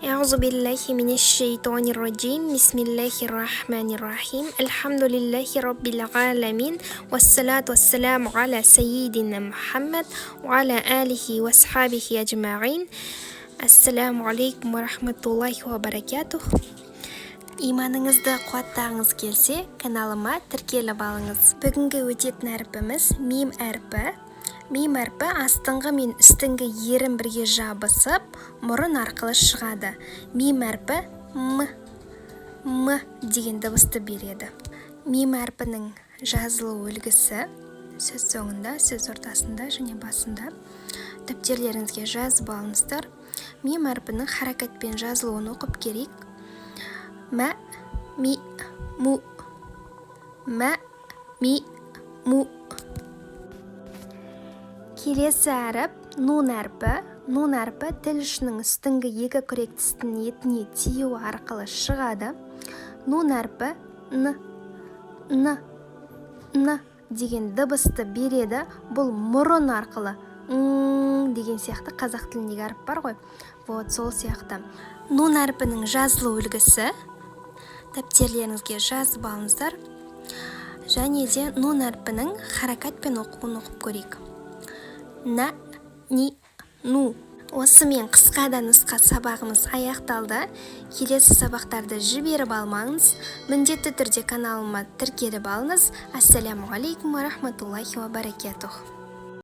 أعوذ بالله من الشيطان الرجيم بسم الله الرحمن الرحيم الحمد لله رب العالمين والصلاة والسلام على سيدنا محمد وعلى آله وصحبه أجمعين. Ассаламу алейкум ва рахматуллахи ва баракатух. Иманыңызды қуаттағыңыз келсе, каналыма тіркеліп алыңыз. Бүгінгі өтетін әрпіміз мим әрпі. Мим әрпі астыңғы мен үстіңгі ерін бірге жабысып, мұрын арқылы шығады. Мим әрпі м деген дыбысты береді. Мим әрпінің жазылу үлгісі сөз соңында, сөз ортасында және басында. Дәптерлеріңізге жазып алыңыздар. Мим әрпінің харакатпен жазылуын оқып керейік. Мә, ми, му. Мә, ми, му. Келесі әріп нун әрпі. Нун әрпі тіл ұшының үстіңгі екі күрек тістің етіне тиюі арқылы шығады. Нун әрпі н деген дыбысты береді. Бұл мұрын арқылы деген сияқты қазақ тіліндегі әріп бар ғой. Вот сол сияқты. Нун әрпінің жазылу үлгісі дәптерлеріңізге жазып алыңыздар. Және де нун әрпінің харакатпен оқуын оқып көрейік. На, ни, ну. Осымен қысқа да нұсқа сабағымыз аяқталды. Келесі сабақтарды жіберіп алмаңыз. Міндетті түрде каналыма тіркеліп алыңыз. Ассаламу алейкум ва рахматуллахи ва баракатух.